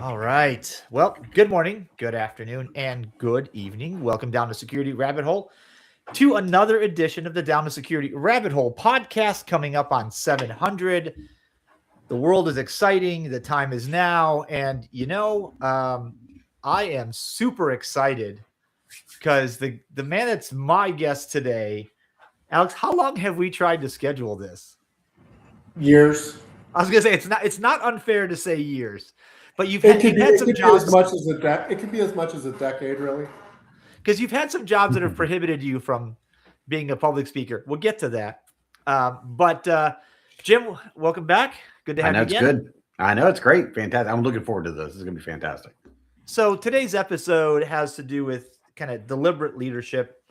All right. Well, good morning, good afternoon, and good evening. Welcome down to Security Rabbit Hole to another edition of the Down to Security Rabbit Hole podcast coming up on 700. The world is exciting. The time is now. And, I am super excited because the man that's my guest today, Alex, how long have we tried to schedule this? Years. I was gonna say it's not unfair to say years, but you've It had some could jobs. be as much as it could be as much as a decade, really. Because you've had some jobs that have prohibited you from being a public speaker. We'll get to that. But Jim, welcome back. Good to have you again. I know it's good. I know it's great. Fantastic. I'm looking forward to this. This is going to be fantastic. So today's episode has to do with kind of deliberate leadership.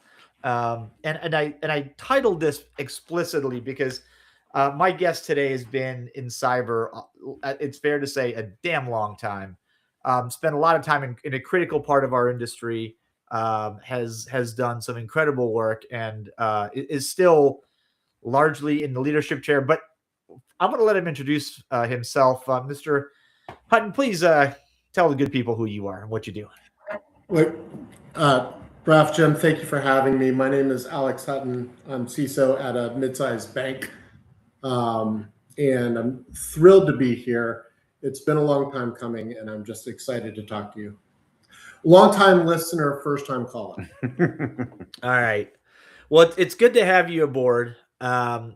And I titled this explicitly because my guest today has been in cyber, it's fair to say, a damn long time. Spent a lot of time in a critical part of our industry. Has done some incredible work and is still largely in the leadership chair. But I'm going to let him introduce himself. Mr. Hutton, please tell the good people who you are and what you do. Ralph, Jim, thank you for having me. My name is Alex Hutton. I'm CISO at a mid-sized bank, and I'm thrilled to be here. It's been a long time coming, and I'm just excited to talk to you. Long-time listener, first-time caller. All right. Well, it's good to have you aboard. Give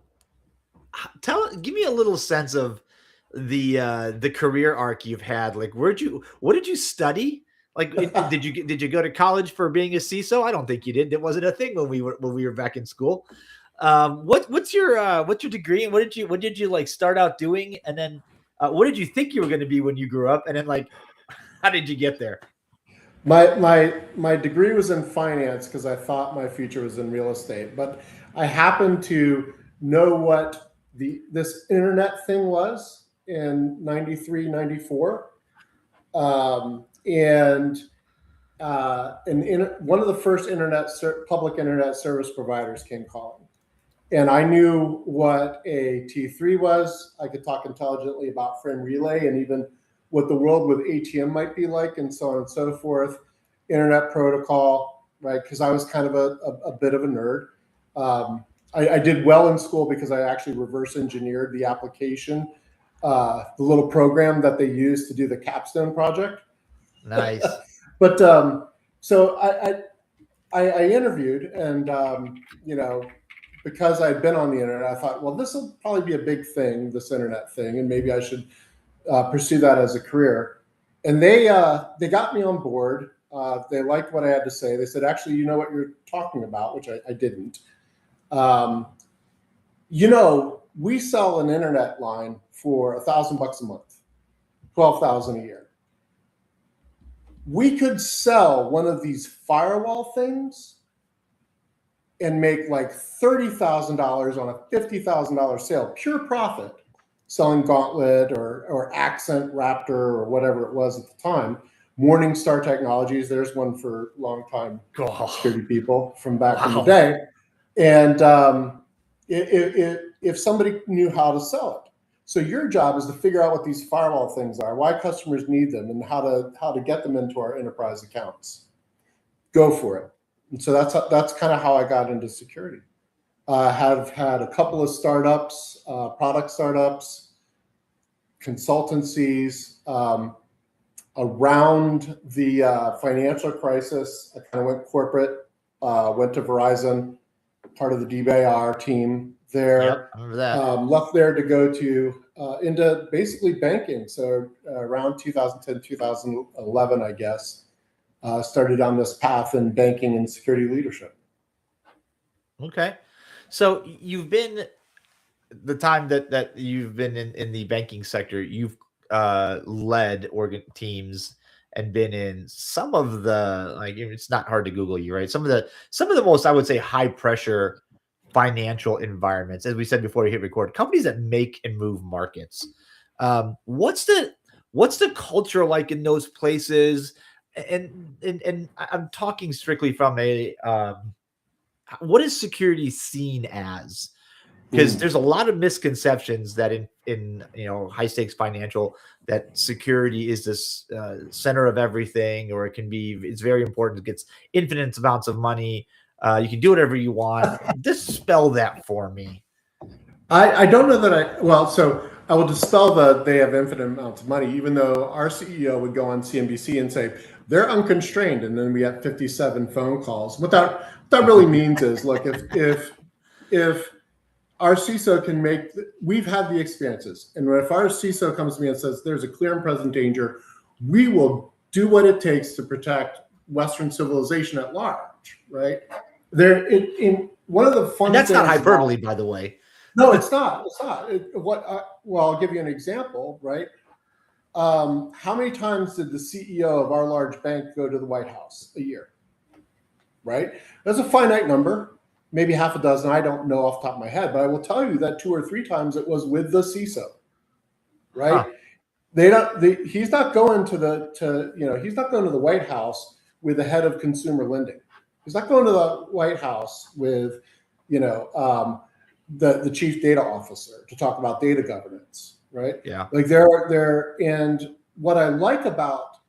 me a little sense of the career arc you've had. Like, what did you study? Like, did you go to college for being a CISO? I don't think you did. It wasn't a thing when we were back in school. What's your degree and what did you like start out doing? And then what did you think you were going to be when you grew up? And then like, how did you get there? My degree was in finance because I thought my future was in real estate, but I happened to know what this internet thing was in 93, 94. One of the first public internet service providers came calling. And I knew what a T3 was. I could talk intelligently about frame relay and even what the world with ATM might be like and so on and so forth. Internet protocol, right? Because I was kind of a bit of a nerd. I did well in school because I actually reverse engineered the application, the little program that they used to do the capstone project. Nice. But so I interviewed and, because I'd been on the internet, I thought, well, this will probably be a big thing, this internet thing, and maybe I should pursue that as a career. And they got me on board. They liked what I had to say. They said, actually, you know what you're talking about, which I didn't. We sell an internet line for $1,000 a month, $12,000 a year. We could sell one of these firewall things and make like $30,000 on a $50,000 sale, pure profit, selling Gauntlet or Accent Raptor or whatever it was at the time. Morningstar Technologies, there's one for long-time security people from back in the day. And if somebody knew how to sell it. So your job is to figure out what these firewall things are, why customers need them, and how to get them into our enterprise accounts. Go for it. And so that's kind of how I got into security. Have had a couple of startups, product startups, consultancies. Around the financial crisis, I kind of went corporate, went to Verizon, part of the DtSR team there. Yep, I remember that. Left there to go to into basically banking. So around 2010, 2011, I guess, started on this path in banking and security leadership. Okay. So you've been, the time that you've been in the banking sector, you've led teams and been in some of the, like, it's not hard to Google you, right? Some of the most, I would say, high pressure financial environments, as we said before we hit record, companies that make and move markets. What's the culture like in those places? And I'm talking strictly from a what is security seen as? Because there's a lot of misconceptions that in high stakes financial that security is this center of everything, or it's very important. It gets infinite amounts of money. You can do whatever you want. Dispel that for me. I don't know that so I will dispel they have infinite amounts of money, even though our CEO would go on CNBC and say they're unconstrained, and then we have 57 phone calls. What that really means is, look, if our CISO can we've had the experiences, and if our CISO comes to me and says there's a clear and present danger, we will do what it takes to protect Western civilization at large, right? There, in one of the fun and that's not hyperbole, by the way. No, it's not. It's not. Well, I'll give you an example, right? How many times did the CEO of our large bank go to the White House a year? Right? That's a finite number, maybe half a dozen. I don't know off the top of my head, but I will tell you that 2 or 3 times it was with the CISO. Right? Huh. He's not going to the White House with the head of consumer lending. He's not going to the White House with, the chief data officer to talk about data governance, right? Yeah. Like there, and what I like about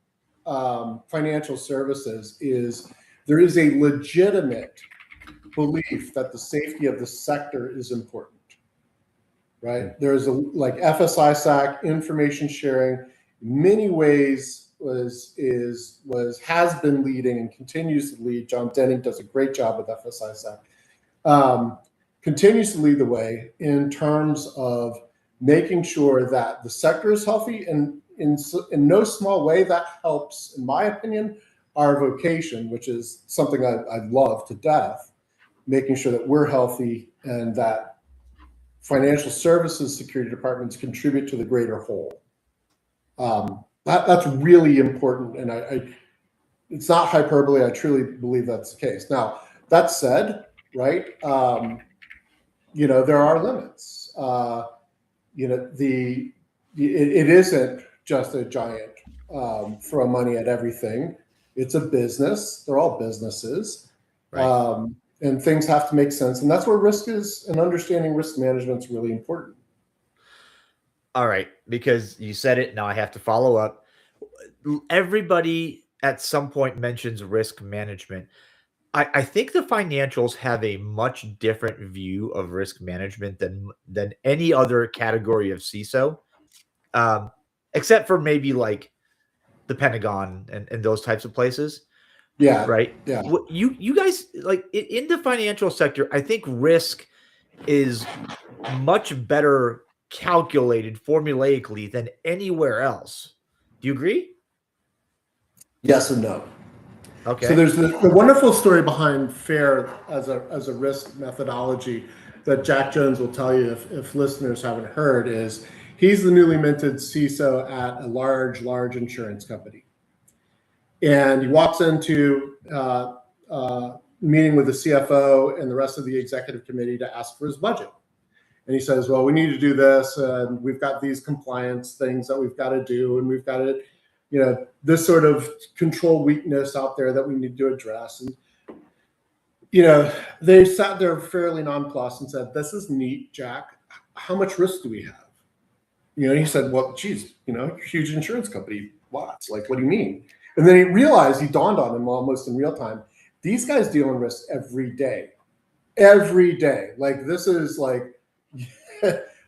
financial services is there is a legitimate belief that the safety of the sector is important, right? There's like FSISAC, information sharing, in many ways has been leading and continues to lead. John Denning does a great job with FSISAC. Continues to lead the way in terms of making sure that the sector is healthy, and in no small way that helps, in my opinion, our vocation, which is something I love to death, making sure that we're healthy and that financial services security departments contribute to the greater whole. That's really important, and it's not hyperbole. I truly believe that's the case. Now, that said, right, there are limits. It isn't just a giant throw money at everything. It's a business. They're all businesses. Right. And things have to make sense. And that's where risk is, and understanding risk management is really important. All right, because you said it, now I have to follow up. Everybody at some point mentions risk management. I think the financials have a much different view of risk management than any other category of CISO, except for maybe like the Pentagon and those types of places. Yeah. Right. Yeah. You guys, like in the financial sector, I think risk is much better calculated formulaically than anywhere else. Do you agree? Yes and no. Okay. So there's the wonderful story behind FAIR as a risk methodology that Jack Jones will tell you if listeners haven't heard. Is he's the newly minted CISO at a large insurance company, and he walks into meeting with the CFO and the rest of the executive committee to ask for his budget. And he says, well, we need to do this, and we've got these compliance things that we've got to do, and we've got to, this sort of control weakness out there that we need to address. And, they sat there fairly nonplussed and said, this is neat, Jack. How much risk do we have? He said, well, geez, huge insurance company, lots. Like, what do you mean? And then he realized, he dawned on him almost in real time, these guys deal in risk every day. Like, this is like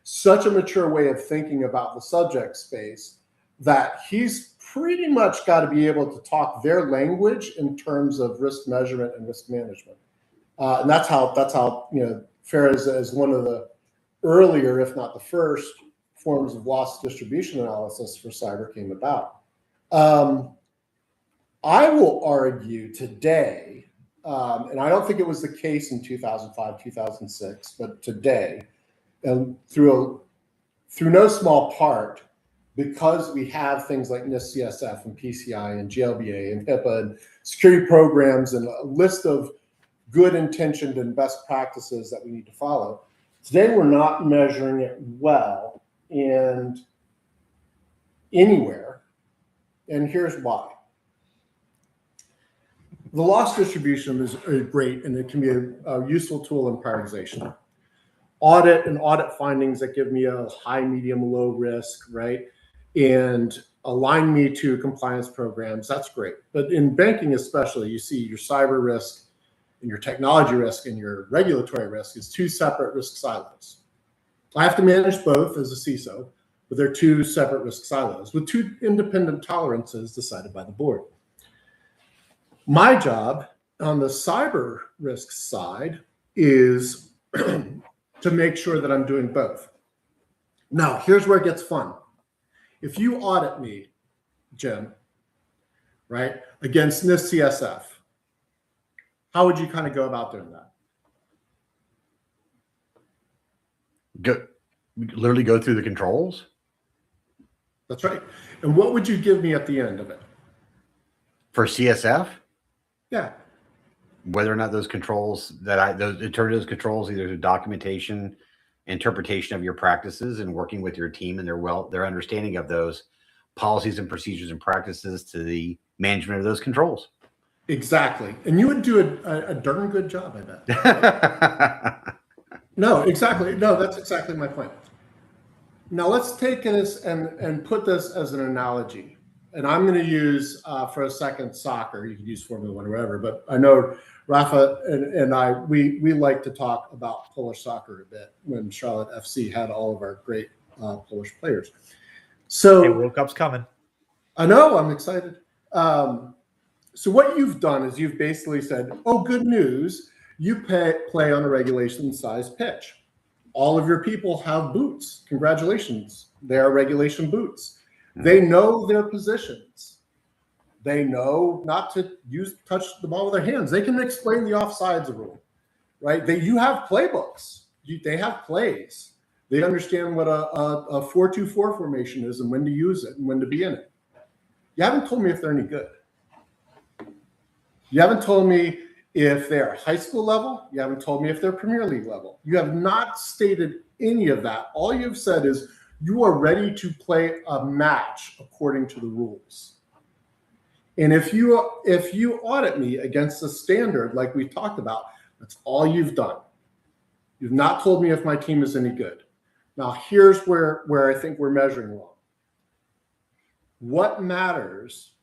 such a mature way of thinking about the subject space that he's pretty much got to be able to talk their language in terms of risk measurement and risk management. And that's how FAIR is one of the earlier, if not the first, forms of loss distribution analysis for cyber came about. I will argue today, and I don't think it was the case in 2005, 2006, but today, and through no small part, because we have things like NIST CSF and PCI and GLBA and HIPAA and security programs and a list of good intentioned and best practices that we need to follow. Today, we're not measuring it well and anywhere. And here's why. The loss distribution is great, and it can be a useful tool in prioritization. audit and audit findings that give me a high, medium, low risk, right? And align me to compliance programs. That's great. But in banking especially, you see your cyber risk and your technology risk and your regulatory risk is two separate risk silos. I have to manage both as a CISO, but they're two separate risk silos with two independent tolerances decided by the board. My job on the cyber risk side is to make sure that I'm doing both. Now, here's where it gets fun. If you audit me, Jim, right, against NIST CSF, how would you kind of go about doing that? Literally go through the controls. That's right. And what would you give me at the end of it? For CSF? Yeah. Whether or not those controls those controls, either the documentation, interpretation of your practices and working with your team and their understanding of those policies and procedures and practices to the management of those controls. Exactly. And you would do a darn good job, I bet. No, exactly. No, that's exactly my point. Now let's take this and put this as an analogy. And I'm going to use for a second soccer. You can use Formula One or whatever, but I know Rafa and I, we like to talk about Polish soccer a bit when Charlotte FC had all of our great Polish players. So Hey, World Cup's coming. I know, I'm excited. So what you've done is you've basically said, oh, good news, you play on a regulation-sized pitch. All of your people have boots. Congratulations. They are regulation boots. They know their positions. They know not to touch the ball with their hands. They can explain the offsides rule, right? You have playbooks. They have plays. They understand what a 4-2-4 formation is and when to use it and when to be in it. You haven't told me if they're any good. You haven't told me if they're high school level. You haven't told me if they're Premier League level. You have not stated any of that. All you've said is you are ready to play a match according to the rules. And if you audit me against the standard like we talked about, that's all you've done. You've not told me if my team is any good. Now, here's where I think we're measuring wrong. What matters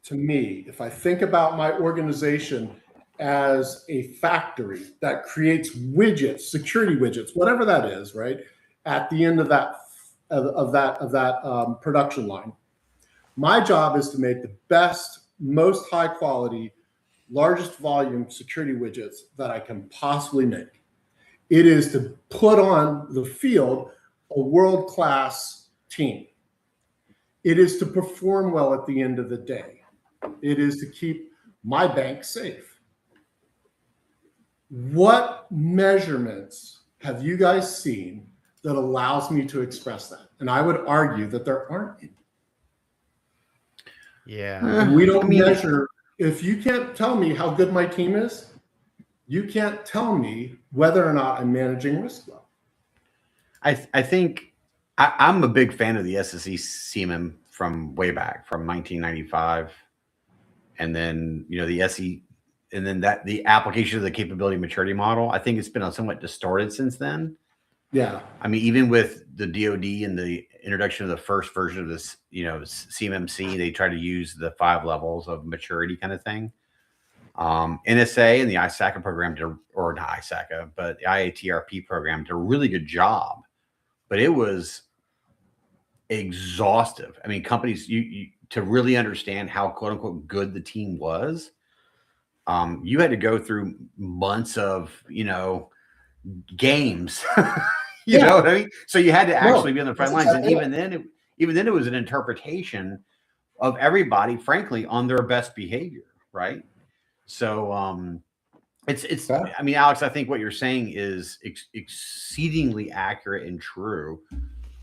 to me, if I think about my organization as a factory that creates widgets, security widgets, whatever that is, right? At the end of that production line, my job is to make the best, most high quality, largest volume security widgets that I can possibly make. It is to put on the field a world-class team. It is to perform well at the end of the day. It is to keep my bank safe. What measurements have you guys seen that allows me to express that? And I would argue that there aren't any. Yeah. We don't measure. If you can't tell me how good my team is, you can't tell me whether or not I'm managing risk well. I think I'm a big fan of the SSE CMM from way back from 1995. And then, the SE, and then the application of the capability maturity model, I think it's been somewhat distorted since then. Yeah. I mean, even with the DoD and the introduction of the first version of this, CMMC, they try to use the 5 levels of maturity kind of thing. NSA and the ISACA program or not ISACA, but the IATRP program did a really good job, but it was exhaustive. I mean, companies, you to really understand how quote unquote good the team was, you had to go through months of, games, you know what I mean? So you had to actually be on the front lines. And even then it was an interpretation of everybody, frankly, on their best behavior. Right. So, it's, I mean, Alex, I think what you're saying is exceedingly accurate and true.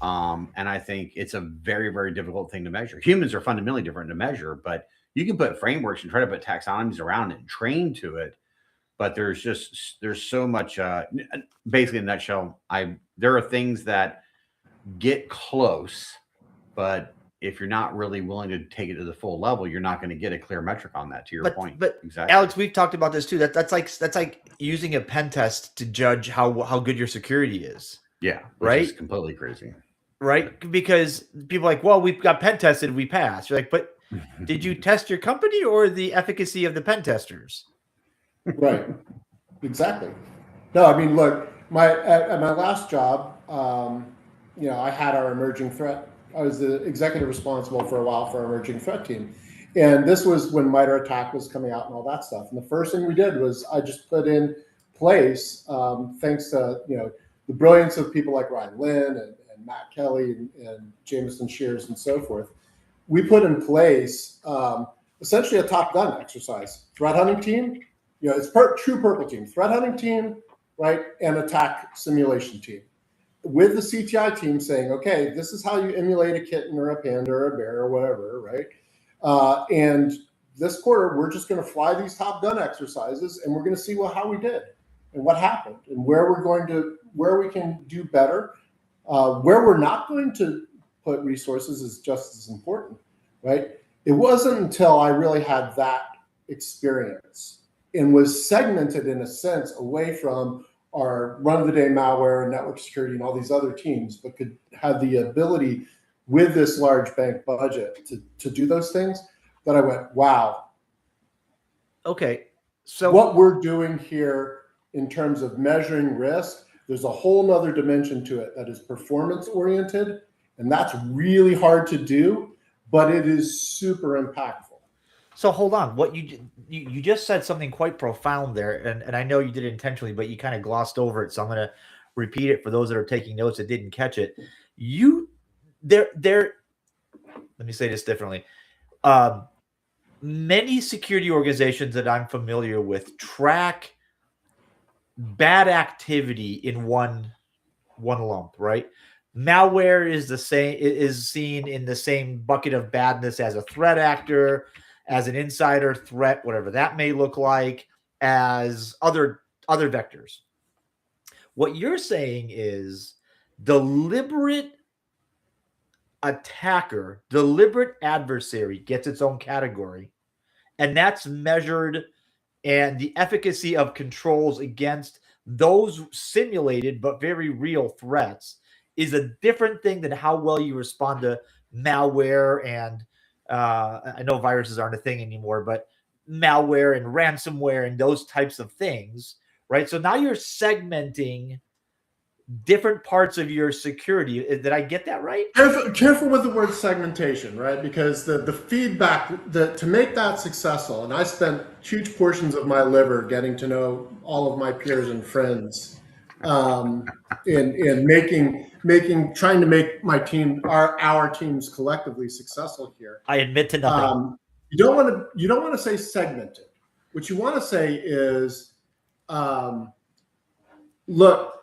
And I think it's a very, very difficult thing to measure. Humans are fundamentally different to measure, but you can put frameworks and try to put taxonomies around it and train to it. But there's so much, basically in a nutshell, there are things that get close, but if you're not really willing to take it to the full level, you're not going to get a clear metric on that, to your point. But exactly. Alex, we've talked about this too. That's like using a pen test to judge how good your security is. Yeah. Right. It's completely crazy. Right. Because people are like, well, we've got pen tested, we passed. You're like, but did you test your company or the efficacy of the pen testers? Right. Exactly. No, I mean, look, at my last job, I had our emerging threat. I was the executive responsible for a while for our emerging threat team. And this was when MITRE ATT&CK was coming out and all that stuff. And the first thing we did was I just put in place, thanks to, the brilliance of people like Ryan Lynn and Matt Kelly and Jameson Shears and so forth. We put in place essentially a Top Gun exercise. Threat hunting team, it's true purple team. Threat hunting team, right, and attack simulation team. With the CTI team saying, okay, this is how you emulate a kitten or a panda or a bear or whatever, right? And this quarter, we're just going to fly these Top Gun exercises, and we're going to see how we did and what happened and where we can do better. Where we're not going to put resources is just as important, right? It wasn't until I really had that experience and was segmented in a sense away from our run-of-the-day malware and network security and all these other teams, but could have the ability with this large bank budget to do those things, that I went, wow. Okay. So what we're doing here in terms of measuring risk, there's a whole nother dimension to it that is performance oriented. And that's really hard to do, but it is super impactful. So hold on, what you just said something quite profound there, and I know you did it intentionally, but you kind of glossed over it. So I'm going to repeat it for those that are taking notes that didn't catch it. Let me say this differently. Many security organizations that I'm familiar with track bad activity in one lump, right? Malware is seen in the same bucket of badness as a threat actor, as an insider threat, whatever that may look like, as other vectors. What you're saying is deliberate attacker, deliberate adversary gets its own category, and that's measured, and the efficacy of controls against those simulated but very real threats is a different thing than how well you respond to malware and I know viruses aren't a thing anymore, but malware and ransomware and those types of things, right? So now you're segmenting different parts of your security. Did I get that right? Careful with the word segmentation, right? Because the feedback to make that successful, and I spent huge portions of my liver getting to know all of my peers and friends, in trying to make my team, our teams collectively successful here. I admit to nothing. You don't want to say segmented. What you want to say is, look,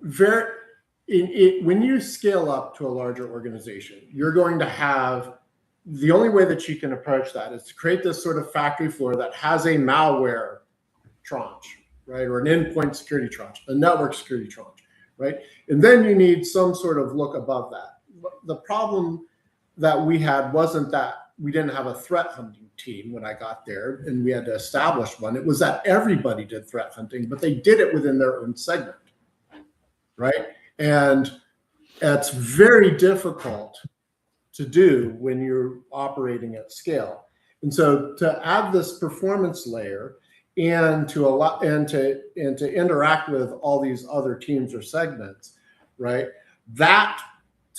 when you scale up to a larger organization, you're going to have, the only way that you can approach that is to create this sort of factory floor that has a malware tranche, right? Or an endpoint security tranche, a network security tranche, right? And then you need some sort of look above that. The problem that we had wasn't that we didn't have a threat hunting team when I got there and we had to establish one. It was that everybody did threat hunting, but they did it within their own segment, right? And it's very difficult to do when you're operating at scale. And so to add this performance layer and to interact with all these other teams or segments, right? That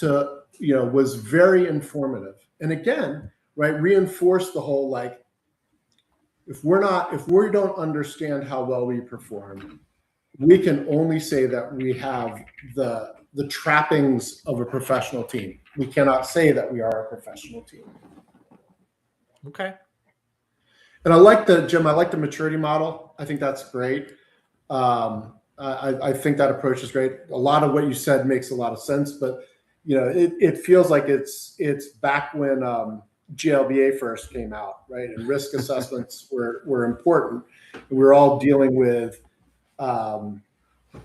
was very informative. And again, right, reinforce the whole, like, if we don't understand how well we perform, we can only say that we have the trappings of a professional team. We cannot say that we are a professional team. Okay. And I like the maturity model. I think that's great. I think that approach is great. A lot of what you said makes a lot of sense, but it feels like it's back when GLBA first came out, right? And risk assessments were important. We were all dealing with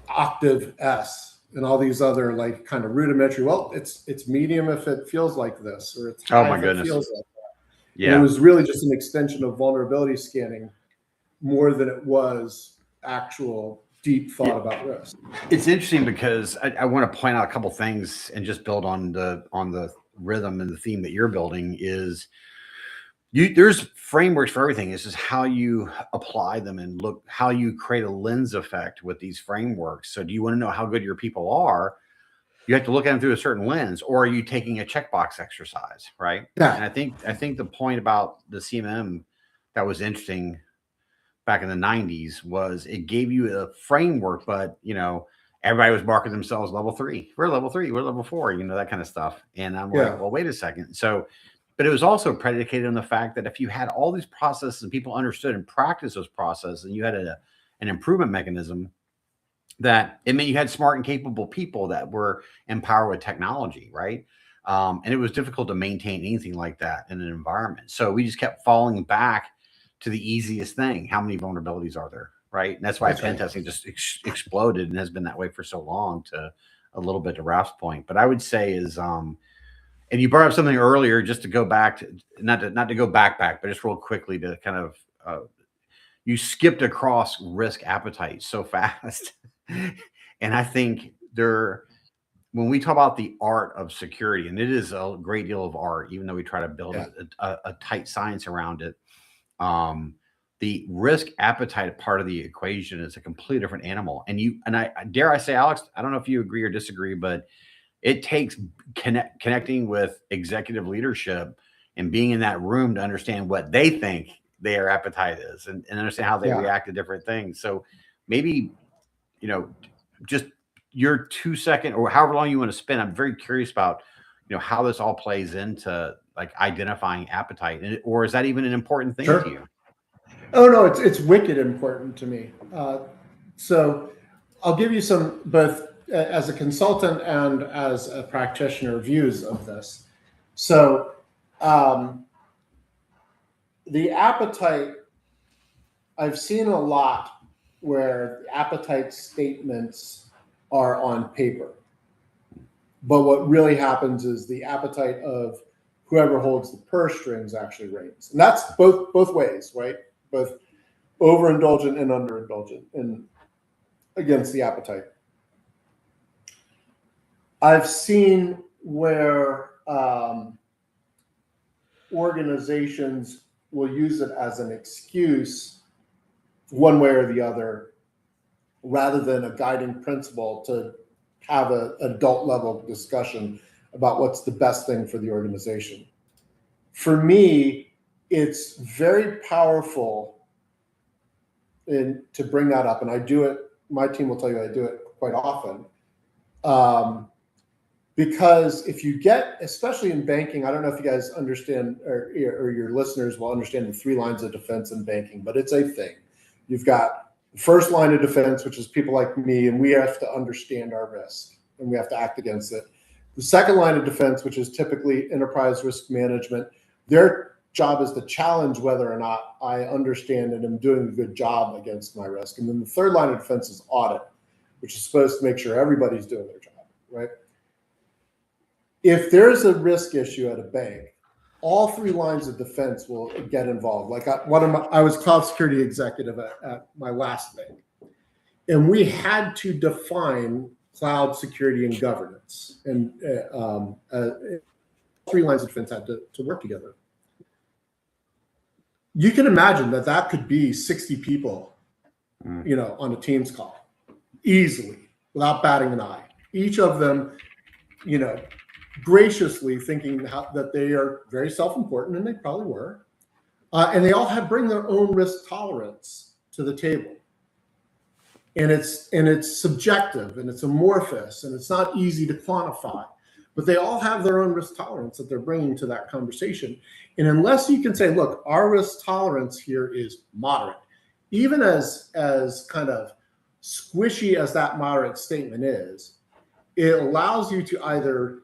Octave S, and all these other like kind of rudimentary. Well, it's medium if it feels like this, or it's Oh high my if goodness. it feels like that. Yeah. And it was really just an extension of vulnerability scanning more than it was actual deep thought about risk. It's interesting because I want to point out a couple things and just build on the rhythm and the theme that you're building is there's frameworks for everything. It's just how you apply them and look how you create a lens effect with these frameworks. So do you want to know how good your people are? You have to look at them through a certain lens, or are you taking a checkbox exercise, right? Yeah. And I think the point about the CMM that was interesting back in the 90s was it gave you a framework, but everybody was marking themselves level 3. We're level 3, we're level 4, that kind of stuff. And I'm like, well, wait a second. So, but it was also predicated on the fact that if you had all these processes and people understood and practiced those processes, and you had an improvement mechanism, that it meant you had smart and capable people that were empowered with technology, right? And it was difficult to maintain anything like that in an environment. So we just kept falling back to the easiest thing. How many vulnerabilities are there, right? And that's why pen testing just exploded and has been that way for so long, to a little bit to Ralph's point. But I would say is, and you brought up something earlier, just to go back to, not to go back, but just real quickly to kind of, you skipped across risk appetite so fast. And I think when we talk about the art of security, and it is a great deal of art, even though we try to build a tight science around it, the risk appetite part of the equation is a completely different animal. And I dare I say, Alex, I don't know if you agree or disagree, but it takes connecting with executive leadership and being in that room to understand what they think their appetite is, and understand how they react to different things. So maybe, just your 2 second or however long you want to spend. I'm very curious about, how this all plays into like identifying appetite, or is that even an important thing to you? Oh no, it's wicked important to me. So I'll give you some, both as a consultant and as a practitioner, views of this. So the appetite, I've seen a lot where the appetite statements are on paper. But what really happens is the appetite of whoever holds the purse strings actually reigns. And that's both ways, right? Both overindulgent and underindulgent and against the appetite. I've seen where organizations will use it as an excuse one way or the other, rather than a guiding principle to have an adult level discussion about what's the best thing for the organization. For me, it's very powerful to bring that up, and I do it. My team will tell you I do it quite often, because if you get, especially in banking, I don't know if you guys understand, or your listeners will understand the 3 lines of defense in banking, but it's a thing. You've got the first line of defense, which is people like me, and we have to understand our risk and we have to act against it. The second line of defense, which is typically enterprise risk management, their job is to challenge whether or not I understand and am doing a good job against my risk. And then the third line of defense is audit, which is supposed to make sure everybody's doing their job, right? If there's a risk issue at a bank, all 3 lines of defense will get involved. Like I was cloud security executive at my last bank, and we had to define cloud security and governance, and 3 lines of defense had to work together. You can imagine that could be 60 people, on a Teams call, easily, without batting an eye. Each of them, graciously thinking that they are very self-important, and they probably were, and they all bring their own risk tolerance to the table, and it's subjective and it's amorphous and it's not easy to quantify, but they all have their own risk tolerance that they're bringing to that conversation. And unless you can say, look, our risk tolerance here is moderate, even as kind of squishy as that moderate statement is, it allows you to either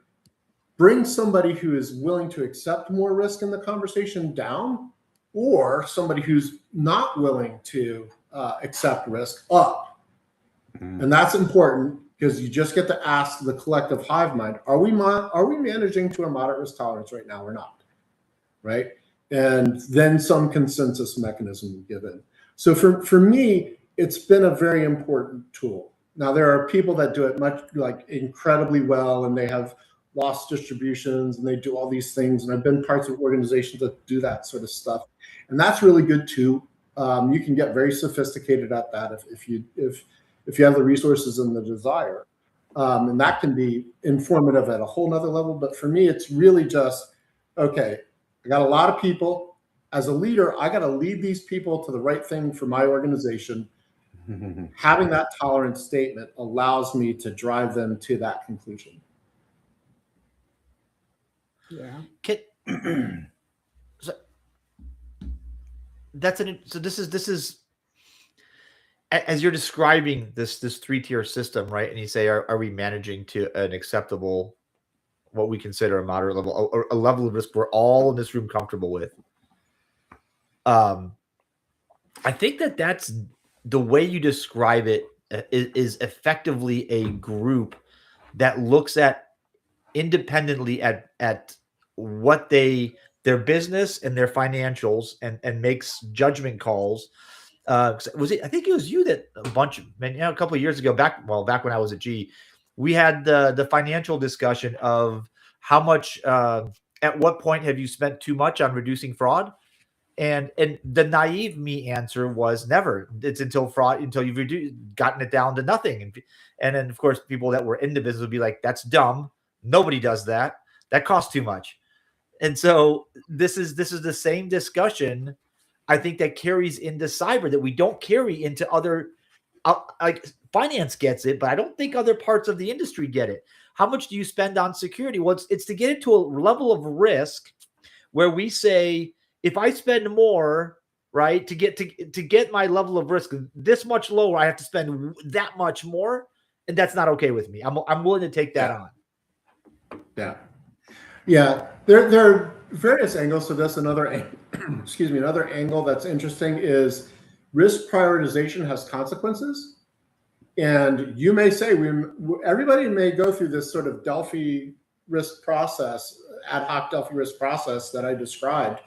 bring somebody who is willing to accept more risk in the conversation down, or somebody who's not willing to accept risk up. And that's important because you just get to ask the collective hive mind, are we managing to a moderate risk tolerance right now or not, right? And then some consensus mechanism will give in. So for me, it's been a very important tool. Now, there are people that do it incredibly well, and they have loss distributions, and they do all these things. And I've been parts of organizations that do that sort of stuff, and that's really good too. You can get very sophisticated at that if you have the resources and the desire, and that can be informative at a whole nother level. But for me, it's really just, okay, I got a lot of people. As a leader, I got to lead these people to the right thing for my organization. Having that tolerance statement allows me to drive them to that conclusion. Yeah. So this is as you're describing this 3-tier system, right? And you say, are we managing to an acceptable, what we consider a moderate level, or a level of risk we're all in this room comfortable with? I think that's the way you describe it is effectively a group that looks at independently at what their business and their financials and makes judgment calls. I think it was you that a couple of years ago, back when I was at G, we had the financial discussion of how much, at what point have you spent too much on reducing fraud? And the naive me answer was never. It's until you've gotten it down to nothing. And then of course people that were in the business would be like, that's dumb. Nobody does that. That costs too much. And so this is the same discussion, I think, that carries into cyber that we don't carry into other, like finance gets it, but I don't think other parts of the industry get it. How much do you spend on security? Well, it's to get it to a level of risk where we say, if I spend more, right, to get my level of risk this much lower, I have to spend that much more, and that's not okay with me. I'm willing to take that on. Yeah. There are various angles to this. Another angle that's interesting is risk prioritization has consequences, and you may say everybody may go through this sort of Delphi risk process, ad hoc Delphi risk process that I described,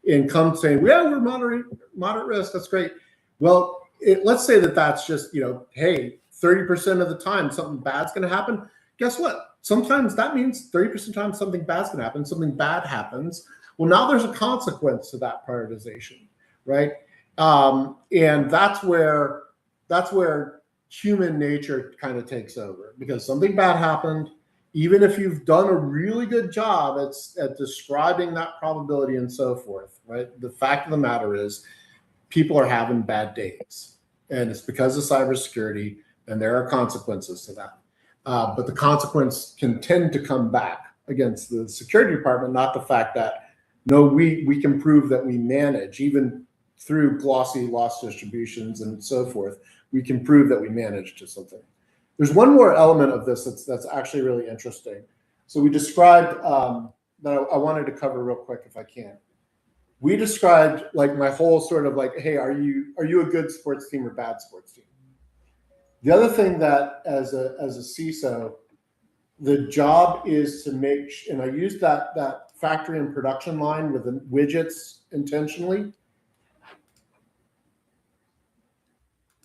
and come saying, yeah, we're moderate risk. That's great. Well, let's say that's just, hey, 30% of the time something bad's going to happen. Guess what? Sometimes that means 30% of the time something bad's going to happen. Something bad happens. Well, now there's a consequence to that prioritization, right? And that's where human nature kind of takes over, because something bad happened. Even if you've done a really good job at describing that probability and so forth, right? The fact of the matter is people are having bad days, and it's because of cybersecurity, and there are consequences to that. But the consequence can tend to come back against the security department, not the fact that, no, we can prove that we manage, even through glossy loss distributions and so forth, we can prove that we manage to something. There's one more element of this that's actually really interesting. So we described, that I wanted to cover real quick if I can. We described like my whole sort of like, hey, are you a good sports team or bad sports team? The other thing that as a CISO, the job is to make, and I used that factory and production line with the widgets intentionally.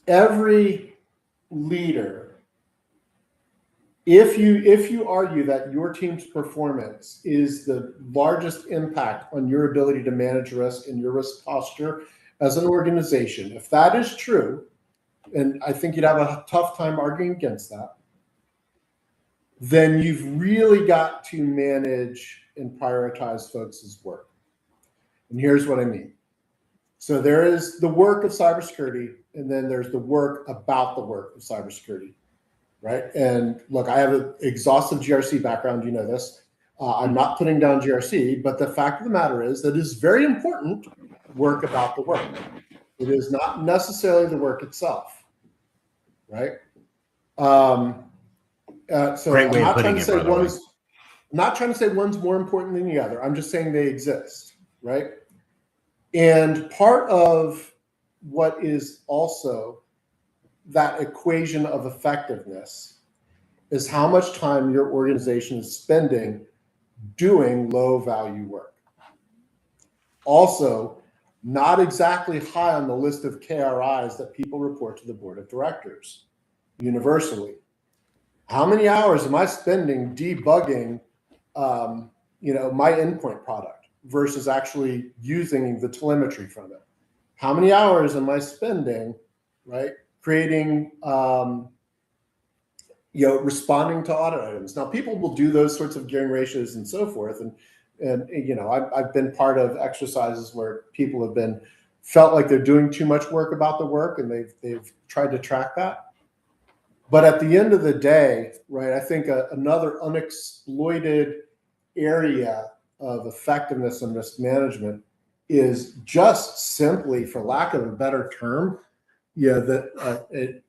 Every leader, if you argue that your team's performance is the largest impact on your ability to manage risk and your risk posture as an organization, if that is true, and I think you'd have a tough time arguing against that, then you've really got to manage and prioritize folks' work. And here's what I mean. So there is the work of cybersecurity, and then there's the work about the work of cybersecurity, right? And look, I have an exhaustive GRC background. You know this. I'm not putting down GRC, but the fact of the matter is that it's very important work about the work. It is not necessarily the work itself, right? So Great way I'm of putting it, by the way. I'm not trying to say one's more important than the other. I'm just saying they exist, right? And part of what is also that equation of effectiveness is how much time your organization is spending doing low value work. Also, not exactly high on the list of KRIs that people report to the board of directors universally. How many hours am I spending debugging, my endpoint product versus actually using the telemetry from it? How many hours am I spending, right, creating, responding to audit items? Now, people will do those sorts of gearing ratios and so forth, and I've been part of exercises where people have felt like they're doing too much work about the work, and they've tried to track that. But at the end of the day, right, I think another unexploited area of effectiveness and risk management is just simply, for lack of a better term, the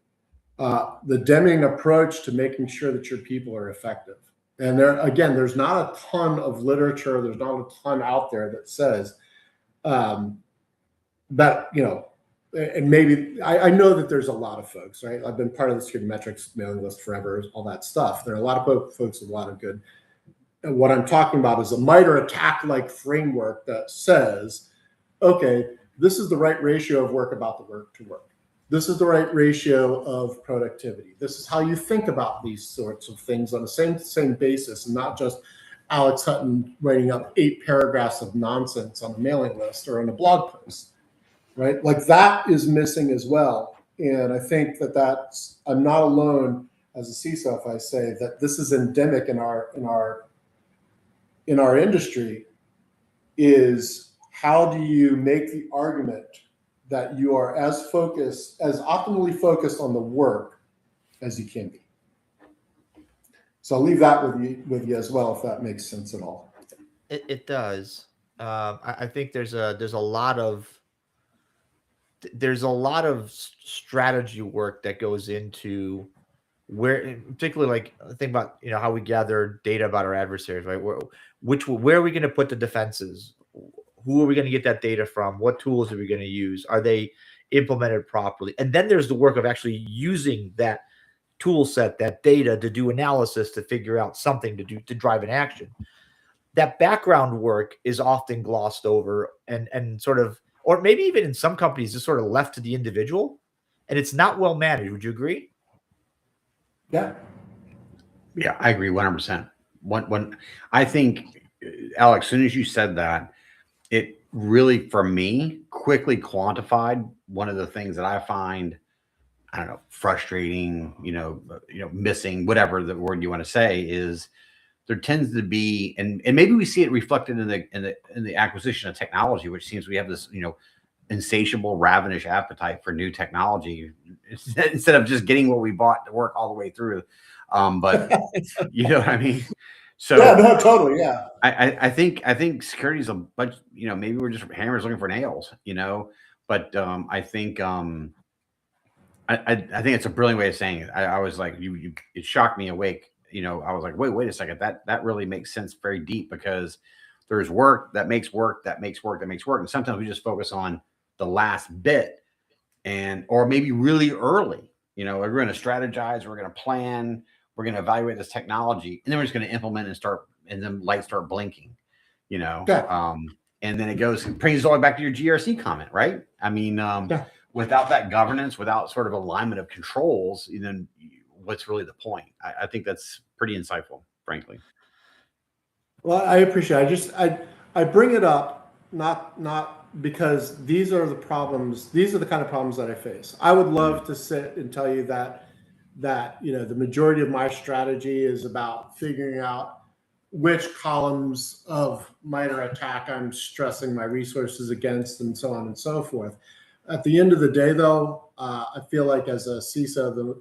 Deming approach to making sure that your people are effective. And there's not a ton of literature, there's not a ton out there that says that, and maybe I know that there's a lot of folks, right? I've been part of the security metrics mailing list forever, all that stuff. There are a lot of folks with a lot of good. And what I'm talking about is a MITRE ATT&CK-like framework that says, okay, this is the right ratio of work about the work to work. This is the right ratio of productivity. This is how you think about these sorts of things on the same basis, and not just Alex Hutton writing up 8 paragraphs of nonsense on a mailing list or on a blog post. Right, like that is missing as well, and I think that's I'm not alone as a CISO if I say that this is endemic in our industry. Is how do you make the argument that you are as optimally focused on the work as you can be? So I'll leave that with you as well, if that makes sense at all. It does. I think there's a lot of strategy work that goes into where, particularly, like, think about how we gather data about our adversaries, right? Where are we going to put the defenses? Who are we going to get that data from? What tools are we going to use? Are they implemented properly? And then there's the work of actually using that tool set, that data, to do analysis, to figure out something to drive an action. That background work is often glossed over and sort of, or maybe even in some companies, just sort of left to the individual, and it's not well managed. Would you agree? Yeah, I agree 100%. When I think, Alex, as soon as you said that, it really, for me, quickly quantified one of the things that I find, I don't know, frustrating, missing, whatever the word you want to say is. There tends to be, and maybe we see it reflected in the acquisition of technology, which seems we have this, insatiable, ravenous appetite for new technology instead of just getting what we bought to work all the way through. But you know what I mean? So yeah, no, totally, yeah. I think security is a bunch. Maybe we're just hammers looking for nails. But I think I think it's a brilliant way of saying it. I was like, it shocked me awake. I was like, wait a second. That really makes sense, very deep, because there's work that makes work, that makes work, that makes work. And sometimes we just focus on the last bit, or maybe really early, we're going to strategize, we're going to plan, we're going to evaluate this technology, and then we're just going to implement and then lights start blinking, Yeah. And then it brings all the way back to your GRC comment, right? I mean, Yeah. Without that governance, without sort of alignment of controls, then what's really the point? I think that's pretty insightful, frankly. Well, I appreciate it. I bring it up not because these are the problems. These are the kind of problems that I face. I would love to sit and tell you that the majority of my strategy is about figuring out which columns of MITRE ATT&CK I'm stressing my resources against, and so on and so forth. At the end of the day, though, I feel like as a CISO,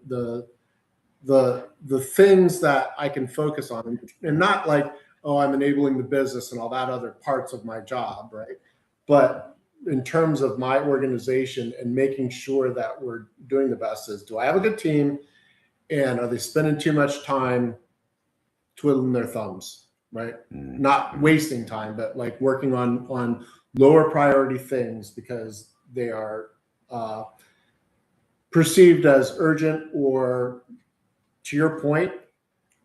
the things that I can focus on, and not like, oh, I'm enabling the business and all that other parts of my job, right? But in terms of my organization and making sure that we're doing the best is, do I have a good team, and are they spending too much time twiddling their thumbs, right? Not wasting time, but like working on lower priority things because they are perceived as urgent, or, to your point,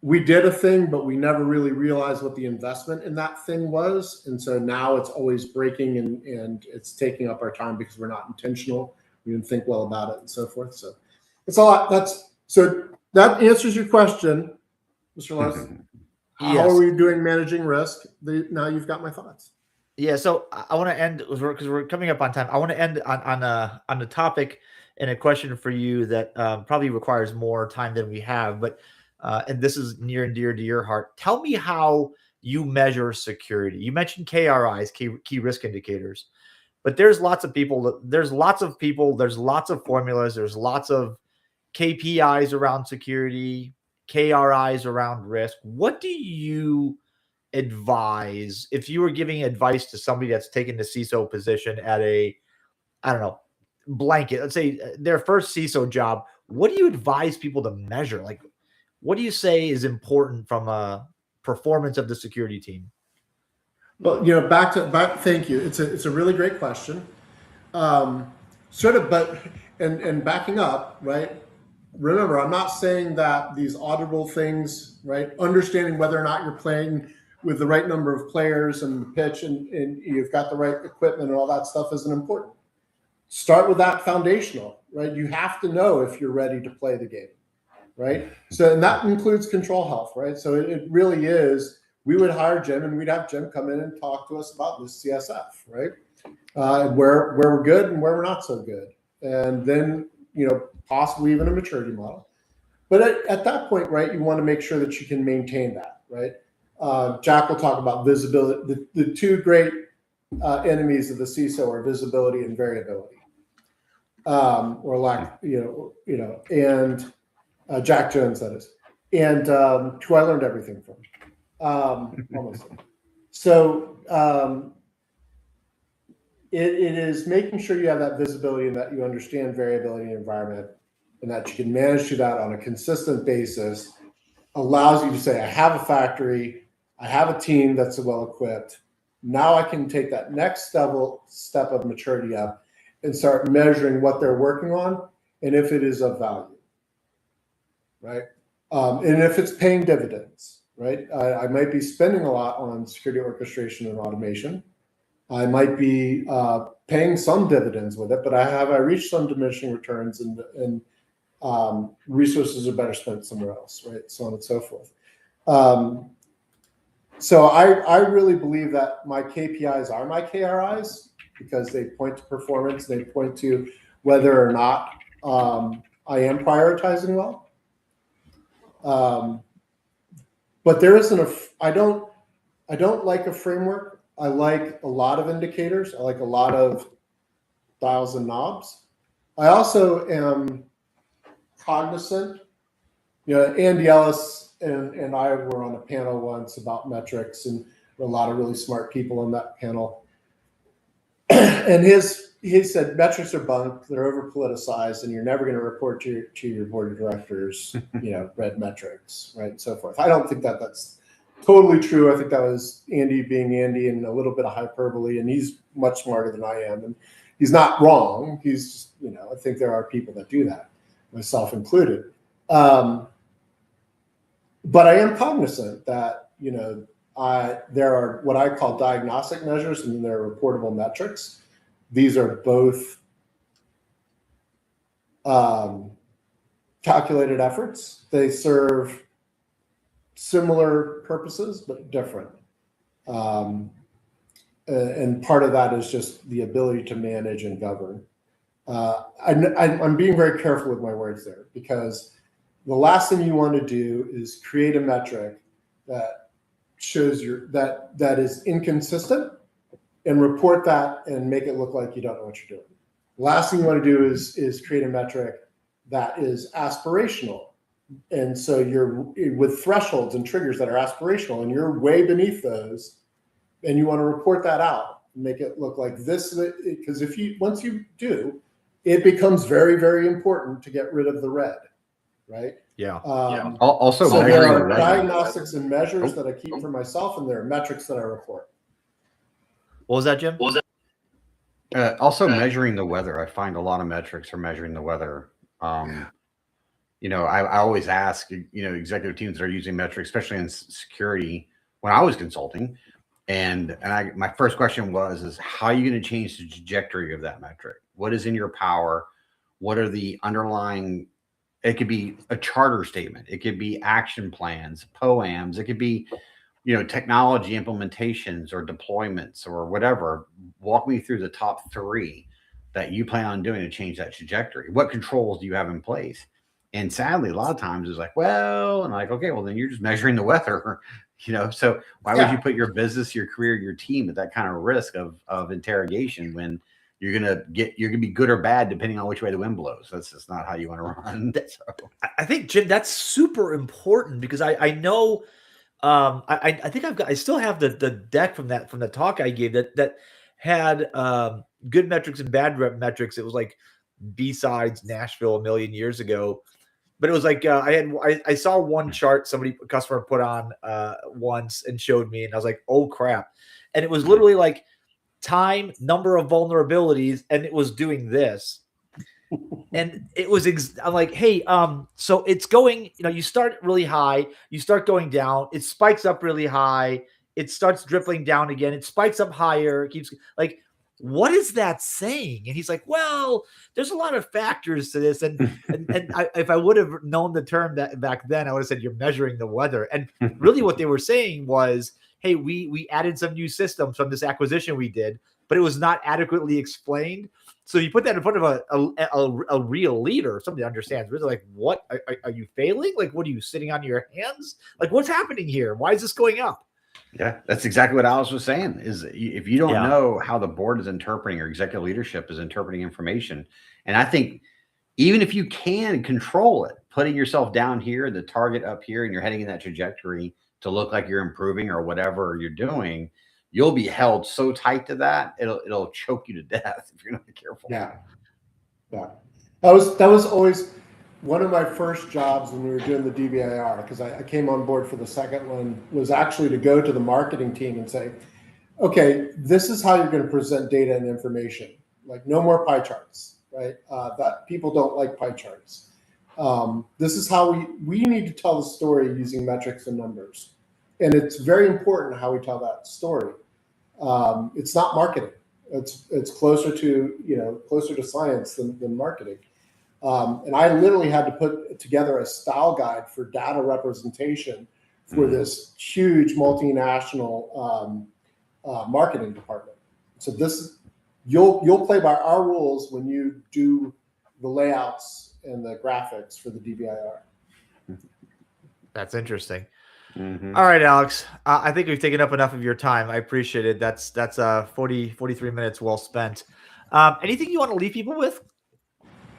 we did a thing, but we never really realized what the investment in that thing was. And so now it's always breaking and it's taking up our time because we're not intentional. We didn't think well about it and so forth. So it's a lot. So that answers your question, Mr. Lewis. How are we doing managing risk? Now you've got my thoughts. Yeah, so I want to end because we're coming up on time. I want to end on a topic and a question for you that probably requires more time than we have. But and this is near and dear to your heart. Tell me how you measure security. You mentioned KRIs, key risk indicators, but there's lots of people. There's lots of formulas. There's lots of KPIs around security, KRIs around risk. What do you advise if you were giving advice to somebody that's taken the CISO position at I don't know, blanket, let's say their first CISO job? What do you advise people to measure? Like, what do you say is important from a performance of the security team? Well, thank you. It's a really great question. And backing up, right? Remember, I'm not saying that these auditable things, right? Understanding whether or not you're playing with the right number of players and pitch and you've got the right equipment and all that stuff isn't important. Start with that foundational, right? You have to know if you're ready to play the game, right? So, and that includes control health, right? So it really is, we would hire Jim and we'd have Jim come in and talk to us about this CSF, right? Where we're good and where we're not so good. And then, possibly even a maturity model. But at that point, right, you want to make sure that you can maintain that, right? Jack will talk about visibility. The two great enemies of the CISO are visibility and variability, or lack, and Jack Jones, that is, and who I learned everything from, almost. So it is making sure you have that visibility and that you understand variability in the environment and that you can manage to that on a consistent basis. Allows you to say, I have a factory, I have a team that's well equipped. Now I can take that next step of maturity up and start measuring what they're working on and if it is of value, right? And if it's paying dividends, right? I might be spending a lot on security orchestration and automation. I might be paying some dividends with it, but I reached some diminishing returns and resources are better spent somewhere else, right? So on and so forth. So I really believe that my KPIs are my KRIs because they point to performance. They point to whether or not I am prioritizing well. But there isn't I don't like a framework. I like a lot of indicators. I like a lot of dials and knobs. I also am cognizant. Andy Ellis and I were on a panel once about metrics, and a lot of really smart people on that panel. And he said metrics are bunk, they're over politicized, and you're never going to report to your board of directors, red metrics, right, and so forth. I don't think that's totally true. I think that was Andy being Andy and a little bit of hyperbole, and he's much smarter than I am, and he's not wrong. He's just, I think there are people that do that, myself included. But I am cognizant that, there are what I call diagnostic measures and then there are reportable metrics. These are both calculated efforts. They serve similar purposes, but different. And part of that is just the ability to manage and govern. I'm being very careful with my words there because the last thing you want to do is create a metric that shows that is inconsistent and report that and make it look like you don't know what you're doing. The last thing you want to do is create a metric that is aspirational. And so you're with thresholds and triggers that are aspirational and you're way beneath those and you want to report that out and make it look like this, because once you do, it becomes very, very important to get rid of the red. Right. Yeah. Also, so there are diagnostics and measures that I keep for myself, and there are metrics that I report. What was that, Jim? Also, measuring the weather. I find a lot of metrics are measuring the weather. I always ask, executive teams that are using metrics, especially in security, when I was consulting, and my first question is how are you going to change the trajectory of that metric? What is in your power? What are the underlying? It could be a charter statement. It could be action plans, POAMs. It could be, technology implementations or deployments or whatever. Walk me through the top 3 that you plan on doing to change that trajectory. What controls do you have in place? And sadly, a lot of times it's like, well, and like, okay, well, then you're just measuring the weather, so why would you put your business, your career, your team at that kind of risk of interrogation when you're going to be good or bad depending on which way the wind blows? That's just not how you want to run. So. I think, Jim, that's super important because I know, I think I still have the deck from the talk I gave that had good metrics and bad metrics. It was like B-sides Nashville a million years ago, but it was like I saw one chart a customer put on once and showed me, and I was like, oh crap, and it was literally like time, number of vulnerabilities, and it was doing this. And it was, I'm like, hey, so it's going, you start really high, you start going down, it spikes up really high, it starts dribbling down again, it spikes up higher, it keeps like, what is that saying? And he's like, well, there's a lot of factors to this. And if I would have known the term that back then, I would have said, you're measuring the weather. And really what they were saying was, hey, we added some new systems from this acquisition we did, but it was not adequately explained. So you put that in front of a real leader, somebody that understands. Really, like, what are you failing? Like, what are you sitting on your hands? Like, what's happening here? Why is this going up? Yeah, that's exactly what Alex was saying. Is if you don't know how the board is interpreting or executive leadership is interpreting information, and I think even if you can control it, putting yourself down here, the target up here, and you're heading in that trajectory to look like you're improving or whatever you're doing, you'll be held so tight to that it'll choke you to death if you're not careful. Yeah. That was always one of my first jobs when we were doing the DBIR, because I came on board for the second one, was actually to go to the marketing team and say, okay, this is how you're going to present data and information. Like, no more pie charts, right? That people don't like pie charts. This is how we need to tell the story using metrics and numbers. And it's very important how we tell that story. It's not marketing. It's closer to science than marketing. And I literally had to put together a style guide for data representation for this huge multinational marketing department. So you'll play by our rules when you do the layouts and the graphics for the DBIR. That's interesting. Mm-hmm. All right, Alex. I think we've taken up enough of your time. I appreciate it. That's 43 minutes well spent. Anything you want to leave people with?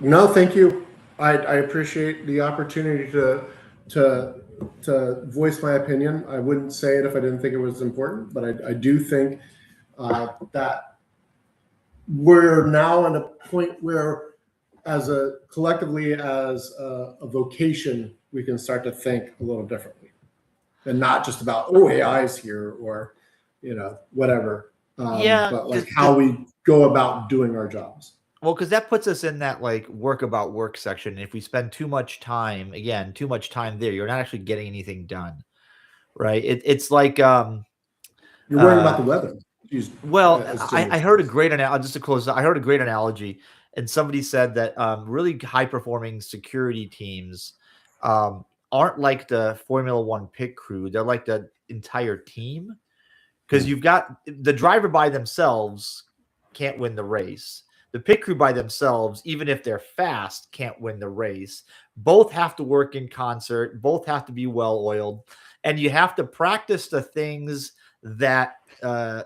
No, thank you. I appreciate the opportunity to voice my opinion. I wouldn't say it if I didn't think it was important, but I do think that we're now at a point where, collectively as a vocation, we can start to think a little differently, and not just about AI is here or whatever. But like how we go about doing our jobs. Well, because that puts us in that like work about work section. If we spend too much time there, you're not actually getting anything done, right? It's like you're worrying about the weather. I heard a great analogy. Just to close, I heard a great analogy, and somebody said that really high performing security teams aren't like the Formula One pit crew. They're like the entire team, because you've got the driver by themselves can't win the race. The pit crew by themselves, even if they're fast, can't win the race. Both have to work in concert. Both have to be well-oiled. And you have to practice the things that,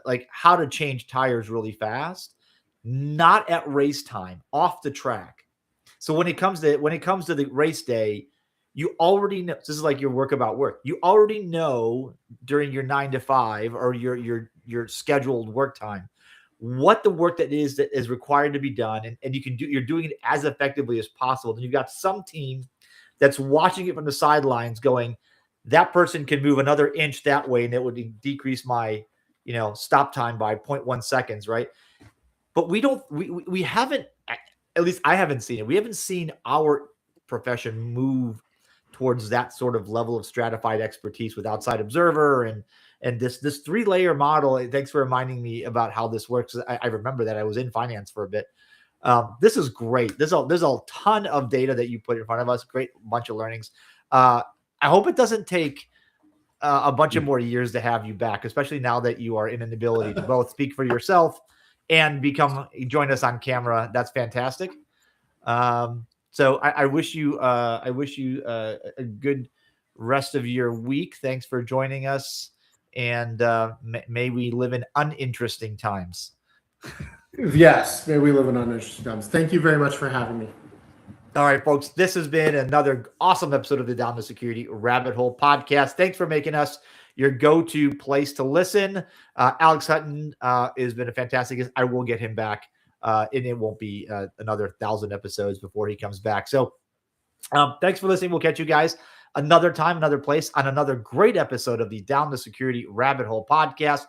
like how to change tires really fast, not at race time, off the track. So when it comes to the race day, you already know. This is like your work about work. You already know during your 9 to 5 or your scheduled work time what the work that is required to be done, and you're doing it as effectively as possible. Then you've got some team that's watching it from the sidelines going, that person can move another inch that way and it would decrease my stop time by 0.1 seconds, right? But we haven't, at least I haven't seen it. We haven't seen our profession move towards that sort of level of stratified expertise with outside observer and this 3-layer model. Thanks for reminding me about how this works. I remember that I was in finance for a bit. This is great. There's a ton of data that you put in front of us. Great bunch of learnings. I hope it doesn't take a bunch of more years to have you back, especially now that you are in an ability to both speak for yourself and join us on camera. That's fantastic. So I wish you a good rest of your week. Thanks for joining us, and may we live in uninteresting times. Yes, may we live in uninteresting times. Thank you very much for having me. All right, folks, this has been another awesome episode of the Down to Security Rabbit Hole podcast. Thanks for making us your go-to place to listen. Alex Hutton has been a fantastic guest. I will get him back, and it won't be another 1,000 episodes before he comes back. So thanks for listening. We'll catch you guys another time, another place, on another great episode of the Down to Security Rabbit Hole podcast.